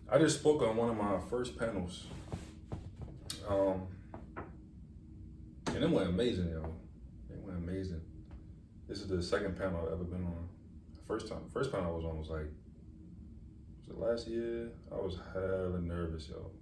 I just spoke on one of my first panels, um, and it went amazing, yo. It went amazing. This is the second panel I've ever been on. First panel I was on was like, was it last year? I was hella nervous, yo.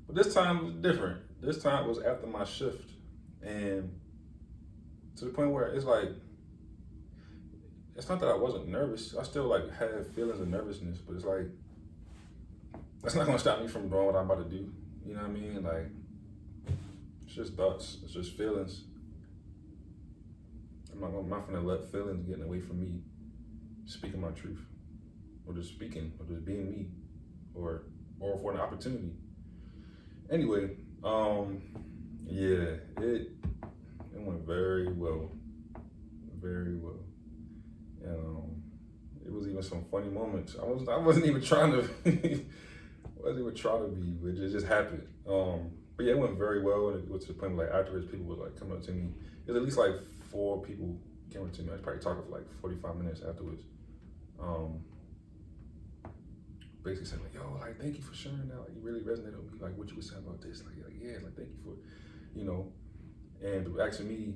But this time was different. This time it was after my shift, and to the point where it's like, it's not that I wasn't nervous. I still like had feelings of nervousness, but it's like that's not gonna stop me from doing what I'm about to do. You know what I mean? Like, it's just thoughts. It's just feelings. I'm not gonna let feelings get away from me speaking my truth, or just speaking, or just being me, or for an opportunity. Anyway, yeah, it went very well, very well, and it was even some funny moments. I wasn't even trying to, wasn't even trying to be, but it just happened. But yeah, it went very well, and it was to the point where like afterwards, people were like coming up to me. There's at least like 4 people came up to me. I was probably talking for like 45 minutes afterwards. Basically saying like, yo, like thank you for sharing that. Like you really resonated with me. Like what you were saying about this. Like yeah, like thank you for, you know, and asking me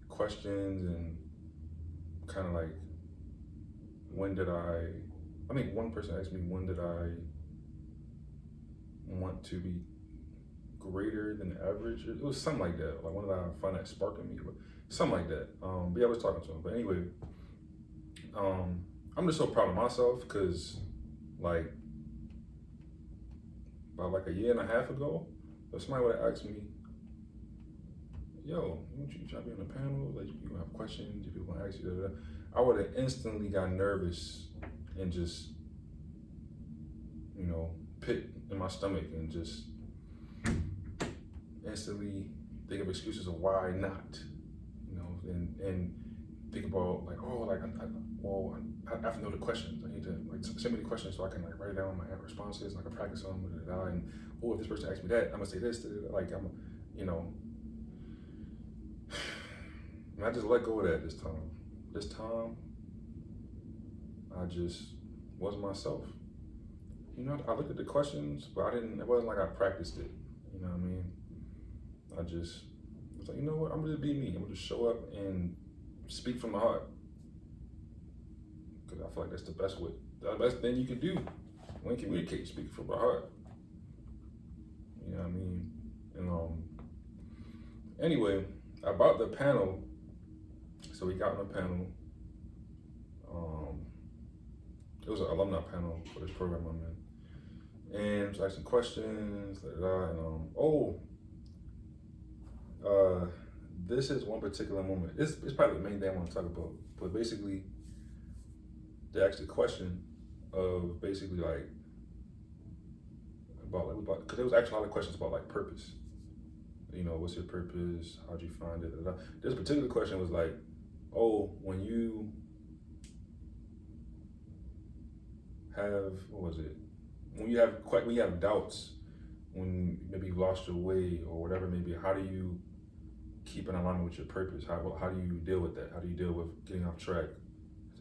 questions and kind of like when did I think one person asked me when did I want to be greater than average. It was something like that. Like when did I find that spark in me? But something like that. But yeah, I was talking to him. But anyway, I'm just so proud of myself because like about like a year and a half ago, if somebody would have asked me, yo, you try to be on the panel, like you gonna have questions, if people gonna ask you, da, da, da, I would have instantly got nervous and just, you know, pit in my stomach and just instantly think of excuses of why not, you know, and think about like, oh, like, I have to know the questions. I need to like send me the questions so I can like write down my responses and I can practice on them, and oh, if this person asks me that, I'm gonna say this, like you know. And I just let go of that this time. This time, I just was myself. You know, I looked at the questions, but it wasn't like I practiced it. You know what I mean? I was like, you know what, I'm gonna just be me. I'm gonna just show up and speak from the heart. Because I feel like that's the best thing you can do when you communicate, speak from the heart. You know what I mean? And anyway, about the panel, so we got on the panel. It was an alumni panel for this program I'm in. And just asking questions, this is one particular moment. It's probably the main thing I want to talk about. But basically, they asked the question of basically like about because there was actually a lot of questions about like purpose. You know, what's your purpose? How'd you find it? This particular question was like, oh, when you have when you have doubts, when maybe you lost your way or whatever, maybe how do you keep in alignment with your purpose? How do you deal with that? How do you deal with getting off track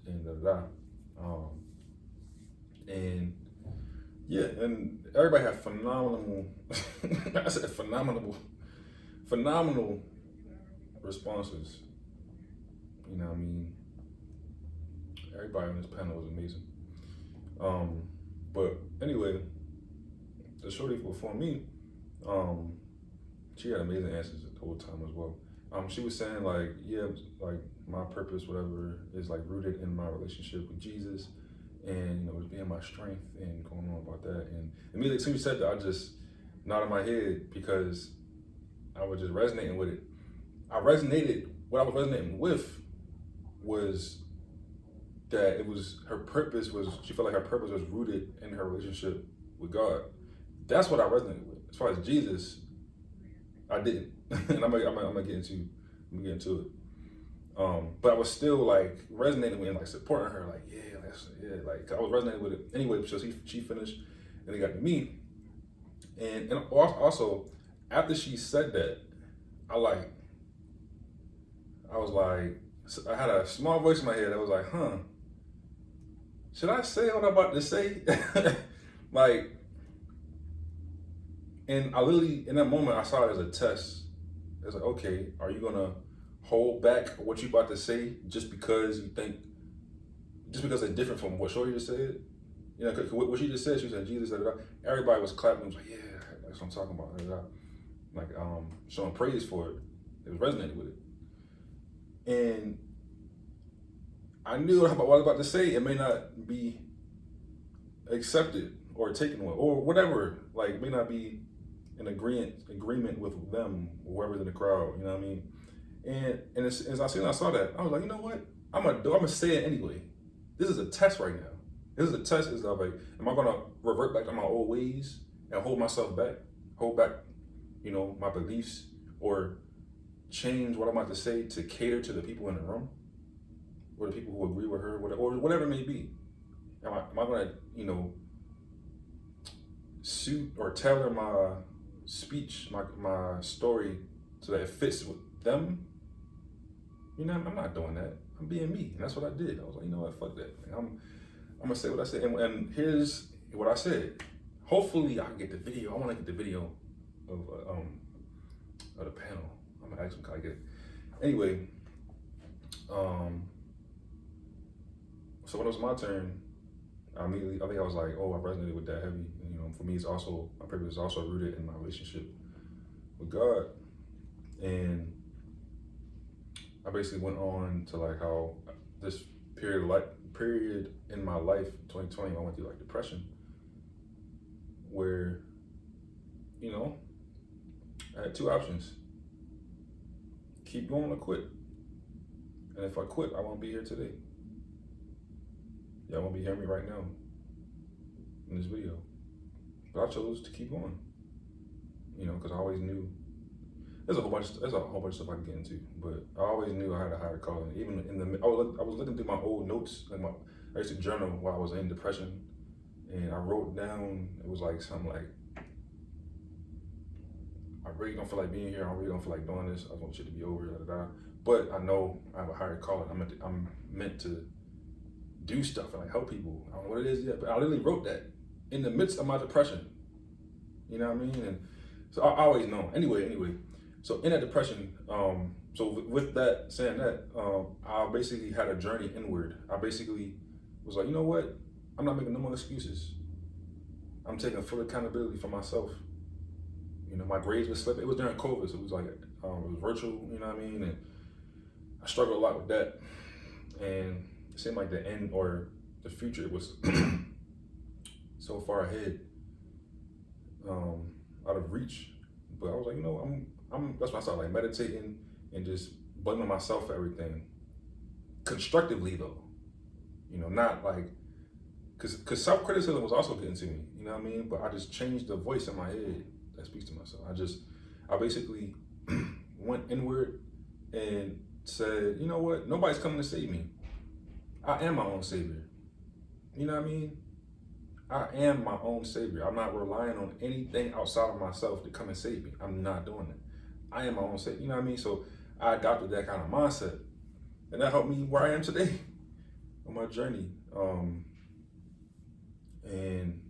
and and yeah, and everybody had phenomenal I said phenomenal responses. You know what I mean? Everybody on this panel was amazing. But anyway, the shorty before me, she had amazing answers the whole time as well. She was saying like, yeah, like my purpose, whatever, is like rooted in my relationship with Jesus, and you know, it's being my strength and going on about that. And immediately as soon as you said that, I just nodded my head because I was just resonating with it. What I was resonating with was that her purpose was, she felt like her purpose was rooted in her relationship with God. That's what I resonated with. As far as Jesus, I didn't. And I'm gonna get into it. But I was still like resonating with and like supporting her, like, like I was resonating with it. Anyway, so she finished and it got to me. And also after she said that, I was like, I had a small voice in my head that was like, huh. should I say what I'm about to say? Like, and I literally, in that moment, I saw it as a test. It's like, okay, are you gonna hold back what you about to say just because you think, just because it's different from what Shorty just said? You know, 'cause what she just said, she said Jesus, da, da, da. Everybody was clapping. It was like, yeah, that's what I'm talking about. Da, da, da. Like, showing praise for it. It was resonating with it. And I knew what I was about to say. It may not be accepted or taken with, or whatever. Like, it may not be an agreement with them, or whoever's in the crowd. You know what I mean? And as I saw that, I was like, you know what? I'm gonna say it anyway. This is a test right now. This is a test. Is like, am I gonna revert back to my old ways and hold myself back, hold back, you know, my beliefs, or change what I'm about to say to cater to the people in the room, or the people who agree with her, or whatever it may be? Am I gonna, you know, suit or tailor my speech, my story, so that it fits with them? You know, I'm not doing that. I'm being me, and that's what I did. I was like, you know what, fuck that. I'm gonna say what I said, and here's what I said. Hopefully, I can get the video. I want to get the video of the panel. I'm gonna ask them, can I get it? Anyway, so when it was my turn, I think I was like, oh, I resonated with that heavy. And, you know, for me, it's also, my purpose is also rooted in my relationship with God. And I basically went on to like how this period in my life, 2020, I went through like depression, where, you know, I had two options: keep going or quit. And if I quit, I won't be here today. Y'all won't be hearing me right now in this video. But I chose to keep going, you know, because I always knew there's a whole bunch of stuff I can get into, but I always knew I had a higher calling. Even I was looking through my old notes, like I used to journal while I was in depression, and I wrote down, it was like something like, I really don't feel like being here. I really don't feel like doing this. I want shit to be over, da, da, da. But I know I have a higher calling. I'm meant to do stuff and like help people. I don't know what it is yet, but I literally wrote that in the midst of my depression. You know what I mean? And so I always know. Anyway. So in that depression, so with that, saying that, I basically had a journey inward. I basically was like, you know what? I'm not making no more excuses. I'm taking full accountability for myself. You know, my grades were slipping. It was during COVID, so it was like, it was virtual, you know what I mean? And I struggled a lot with that. And it seemed like the end or the future was so far ahead, out of reach. But I was like, you know, that's why I started like meditating and just blaming myself for everything. Constructively though, you know, not like, cause self-criticism was also getting to me, you know what I mean? But I just changed the voice in my head that speaks to myself. I basically went inward and said, you know what? Nobody's coming to save me. I am my own savior. You know what I mean? I am my own savior. I'm not relying on anything outside of myself to come and save me. I'm not doing it. I am my own savior. You know what I mean? So I adopted that kind of mindset, and that helped me where I am today on my journey. And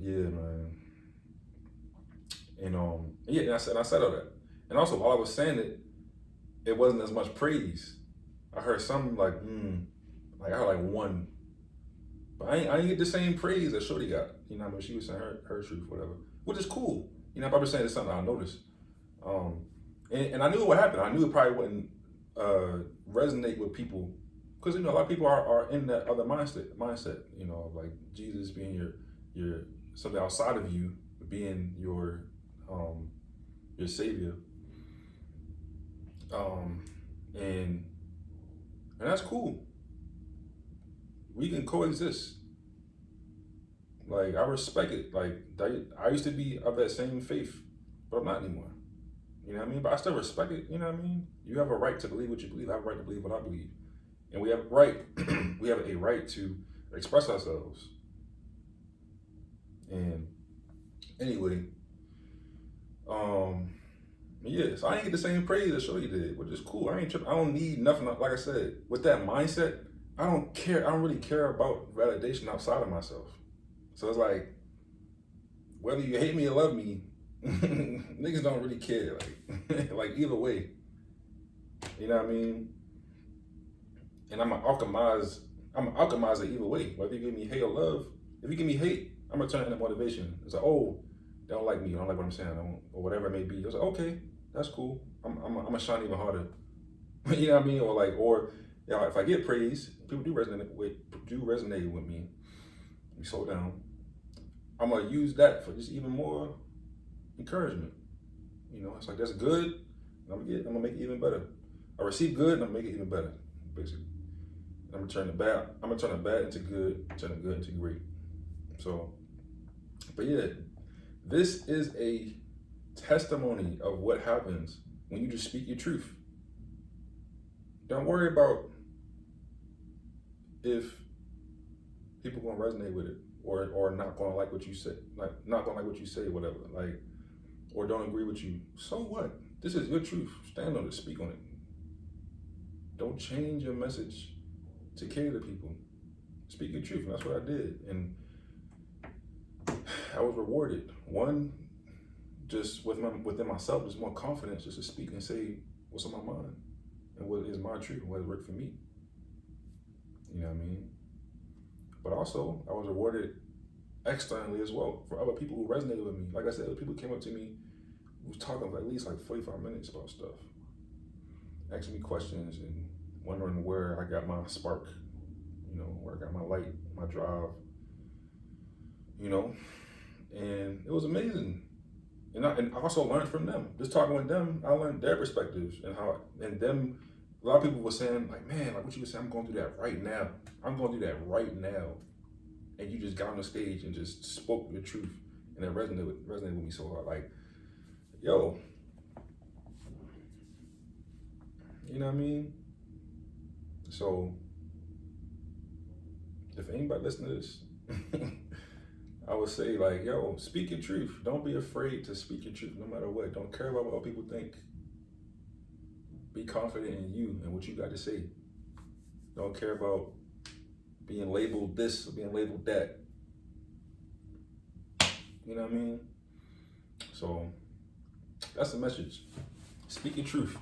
yeah, man. And yeah, and I said all that. And also while I was saying it, it wasn't as much praise. I heard some like, like I heard like one, but I ain't get the same praise that Shorty got. You know what I mean? She was saying her truth, whatever, which is cool. You know, I'm probably saying it's something I noticed. And I knew what happened. I knew it probably wouldn't resonate with people, because, you know, a lot of people are in that other mindset, you know, like Jesus being your something outside of you, being your savior. And that's cool. We can coexist. Like, I respect it. Like, I used to be of that same faith, but I'm not anymore. You know what I mean? But I still respect it. You know what I mean? You have a right to believe what you believe. I have a right to believe what I believe. And we have a right to express ourselves. And anyway, Yeah, so I ain't get the same praise that Shorty did, which is cool. I ain't tripping. I don't need nothing. Like I said, with that mindset, I don't care. I don't really care about validation outside of myself. So it's like, whether you hate me or love me, niggas don't really care. Like, like either way. You know what I mean? And I'm gonna alchemize it either way. Whether you give me hate or love, if you give me hate, I'm gonna turn it into motivation. It's like, oh, they don't like me, they don't like what I'm saying, or whatever it may be. It's like, okay, that's cool. I'm gonna shine even harder. You know what I mean? Or like, or you know, if I get praise, people do resonate with me. We slow down. I'm gonna use that for just even more encouragement. You know, it's like that's good. I'm gonna make it even better. I receive good, and I'm gonna make it even better, basically. I'm gonna turn the bad into good, turn the good into great. So, but yeah, this is a testimony of what happens when you just speak your truth. Don't worry about if people gonna resonate with it or not gonna like what you say, like not gonna like what you say, whatever, like, or don't agree with you. So what? This is your truth. Stand on it, speak on it. Don't change your message to cater to people. Speak your truth, and that's what I did. And I was rewarded. One, just within myself, just more confidence just to speak and say what's on my mind and what is my truth and what has worked for me. You know what I mean? But also, I was rewarded externally as well for other people who resonated with me. Like I said, other people came up to me, was talking for at least like 45 minutes about stuff, asking me questions and wondering where I got my spark, you know, where I got my light, my drive, you know, and it was amazing. And I also learned from them. Just talking with them, I learned their perspectives and them. A lot of people were saying, like, man, like what you were saying, I'm going through that right now. I'm going through that right now. And you just got on the stage and just spoke your truth, and it resonated with me so hard. Like, yo, you know what I mean? So, if anybody listening to this, I would say, like, yo, speak your truth. Don't be afraid to speak your truth no matter what. Don't care about what people think. Be confident in you and what you got to say. Don't care about being labeled this or being labeled that. You know what I mean? So, that's the message. Speak your truth.